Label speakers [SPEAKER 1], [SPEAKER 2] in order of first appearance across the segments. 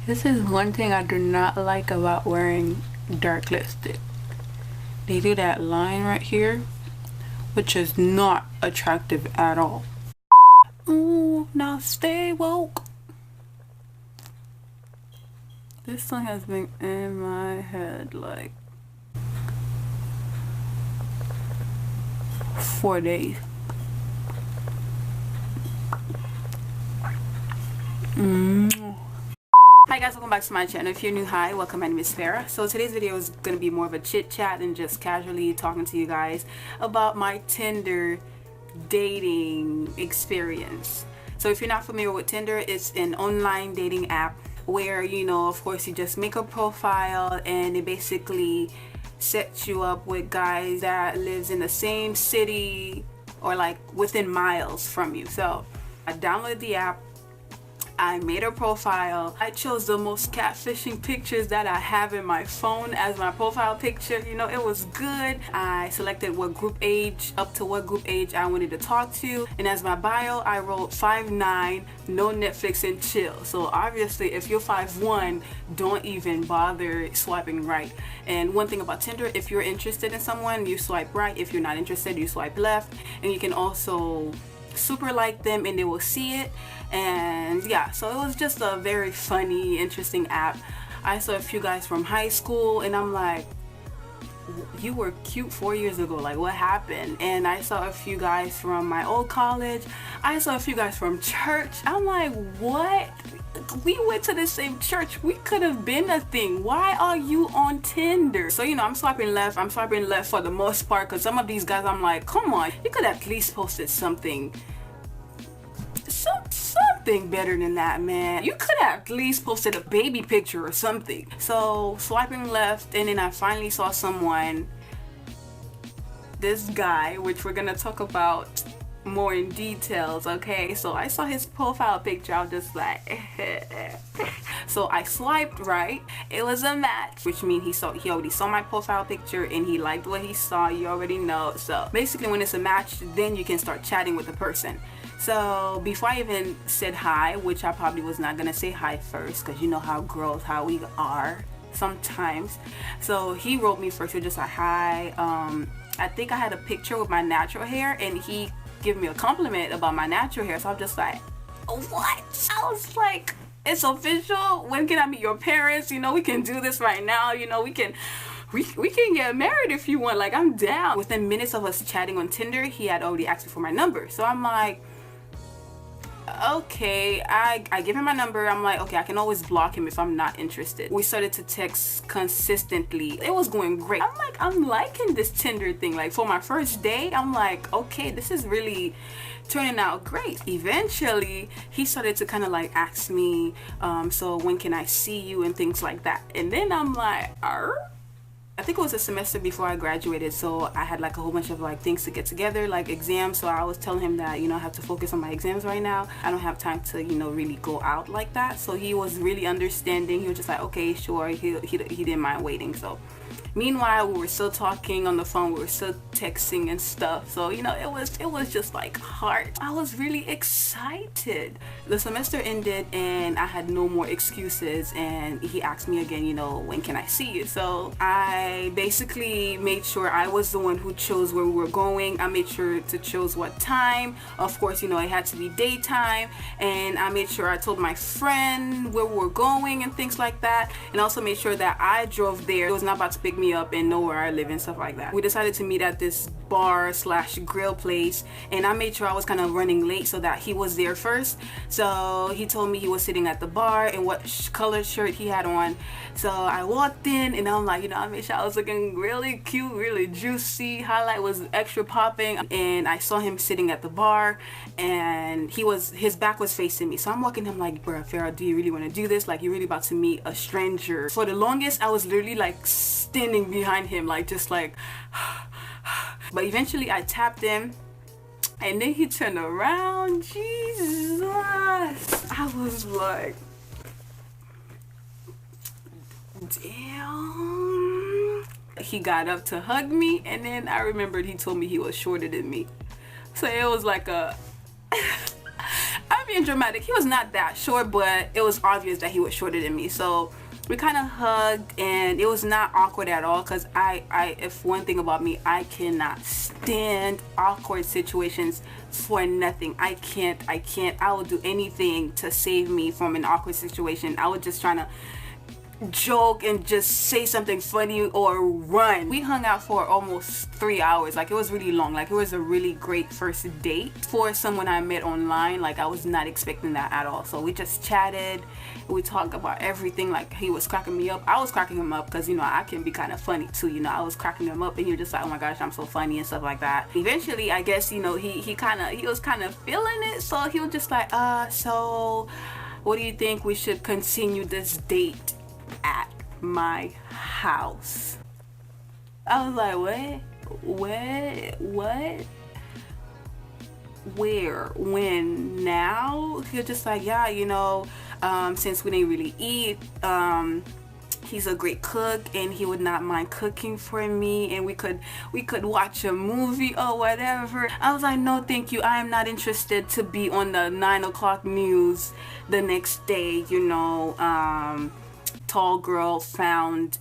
[SPEAKER 1] This is one thing I do not like about wearing dark lipstick. They do that line right here, which is not attractive at all. Ooh, now stay woke. This song has been in my head like 4 days. Hi guys, welcome back to my channel. If you're new, hi, welcome. My name is Farah. So today's video is going to be more of a chit chat and just casually talking to you guys about my Tinder dating experience. So if you're not familiar with Tinder, it's an online dating app where, you know, of course you just make a profile and it basically sets you up with guys that lives in the same city or like within miles from you. So I downloaded the app, I made a profile. I chose the most catfishing pictures that I have in my phone as my profile picture. You know, it was good. I selected what group age, up to what group age I wanted to talk to. And as my bio, I wrote 5'9", no Netflix and chill. So obviously, if you're 5'1", don't even bother swiping right. And one thing about Tinder, if you're interested in someone, you swipe right. If you're not interested, you swipe left. And you can also super like them and they will see it. And yeah, so it was just a very funny, interesting app. I saw a few guys from high school and I'm like, you were cute 4 years ago, like what happened? And I saw a few guys from my old college. I saw a few guys from church. I'm like, what? We went to the same church. We could have been a thing. Why are you on Tinder? So, you know, I'm swiping left for the most part, because some of these guys, I'm like, come on, you could at least posted something better than that, man. You could have at least posted a baby picture or something. So swiping left, and then I finally saw someone, this guy, which we're gonna talk about more in details. Okay, so I saw his profile picture. I was just like so I swiped right. It was a match, which means he already saw my profile picture and he liked what he saw. You already know. So basically, when it's a match, then you can start chatting with the person. So before I even said hi, which I probably was not gonna say hi first, because you know how girls, how we are sometimes. So he wrote me first, just like hi. I think I had a picture with my natural hair and he gave me a compliment about my natural hair. So I'm just like, what? I was like, it's official. When can I meet your parents? You know, we can do this right now. You know, we can get married if you want. Like, I'm down. Within minutes of us chatting on Tinder, he had already asked me for my number. So I'm like, okay, I give him my number. I'm like, okay, I can always block him if I'm not interested. We started to text consistently. It was going great. I'm like, I'm liking this Tinder thing. Like, for my first day, I'm like, okay, this is really turning out great. Eventually, he started to kind of like ask me, so when can I see you and things like that. And then I'm like, I think it was a semester before I graduated, so I had like a whole bunch of like things to get together, like exams. So I was telling him that, you know, I have to focus on my exams right now. I don't have time to, you know, really go out like that. So he was really understanding. He was just like, okay, sure. He didn't mind waiting. So meanwhile, we were still talking on the phone. We were still texting and stuff. So, you know, it was just like heart. I was really excited. The semester ended and I had no more excuses. And he asked me again, you know, when can I see you? So I basically made sure I was the one who chose where we were going. I made sure to choose what time. Of course, you know, it had to be daytime. And I made sure I told my friend where we were going and things like that. And also made sure that I drove there. It was not about to pick me up and know where I live and stuff like that. We decided to meet at this bar / grill place, and I made sure I was kind of running late so that he was there first. So he told me he was sitting at the bar and what color shirt he had on. So I walked in and I'm like, you know, I made sure I was looking really cute, really juicy. Highlight was extra popping, and I saw him sitting at the bar and his back was facing me. So I'm walking him like, bro, Farah, do you really want to do this? Like, you're really about to meet a stranger. For the longest, I was literally like standing behind him, like just like but eventually I tapped him and then he turned around. Jesus, I was like, damn. He got up to hug me, and then I remembered he told me he was shorter than me. So it was like a I mean, being dramatic. He was not that short, but it was obvious that he was shorter than me. So we kind of hugged, and it was not awkward at all, because if one thing about me, I cannot stand awkward situations for nothing. I can't. I will do anything to save me from an awkward situation. I was just trying to joke and just say something funny or run. We hung out for almost 3 hours. Like, it was really long. Like, it was a really great first date for someone I met online. Like, I was not expecting that at all. So we just chatted, we talked about everything. Like, he was cracking me up, I was cracking him up, because, you know, I can be kind of funny too. You know, I was cracking him up, and you're just like, oh my gosh, I'm so funny and stuff like that. Eventually, I guess, you know, he was kind of feeling it. So he was just like, so what do you think we should continue this date at my house? I was like, what, where, when, now? He was just like, yeah, you know, since we didn't really eat, he's a great cook, and he would not mind cooking for me, and we could watch a movie or whatever. I was like, no thank you, I am not interested to be on the 9 o'clock news the next day, you know, tall girl found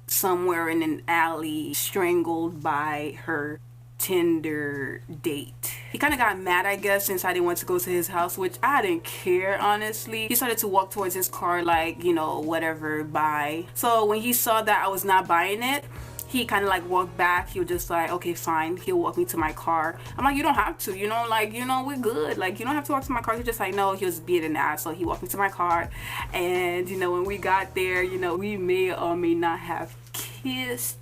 [SPEAKER 1] somewhere in an alley strangled by her Tinder date. He kind of got mad, I guess, since I didn't want to go to his house, which I didn't care, honestly. He started to walk towards his car like, you know, whatever, bye. So when he saw that I was not buying it, he kind of like walked back. He was just like, okay, fine. He'll walk me to my car. I'm like, you don't have to, you know, like, you know, we're good. Like, you don't have to walk to my car. He's just like, no. He was being an ass. So he walked me to my car. And, you know, when we got there, you know, we may or may not have kissed.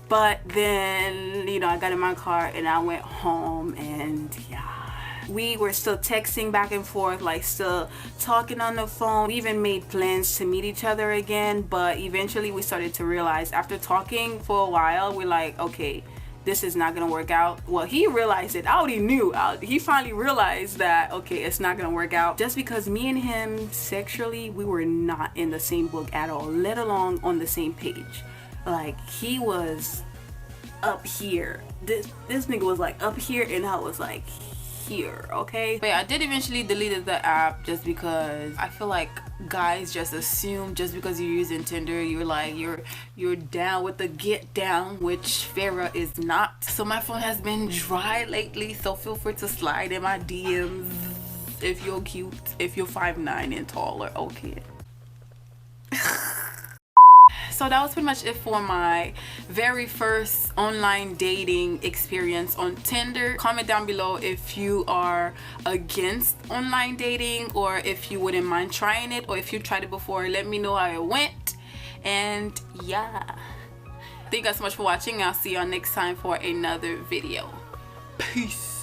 [SPEAKER 1] But then, you know, I got in my car and I went home, and yeah. We were still texting back and forth, like still talking on the phone. We even made plans to meet each other again, but eventually we started to realize, after talking for a while, we're like, okay, this is not gonna work out. Well, he realized it. I already knew. He finally realized that, okay, it's not gonna work out, just because me and him sexually, we were not in the same book at all, let alone on the same page. Like, he was up here. This nigga was like up here, and I was like here, okay? But yeah, I did eventually delete the app, just because I feel like guys just assume just because you're using Tinder, you're like, you're down with the get down, which Farrah is not. So my phone has been dry lately, so feel free to slide in my DMs if you're cute, if you're 5'9" and taller, okay? So that was pretty much it for my very first online dating experience on Tinder. Comment down below if you are against online dating, or if you wouldn't mind trying it, or if you tried it before. Let me know how it went. And yeah, thank you guys so much for watching. I'll see y'all next time for another video. Peace.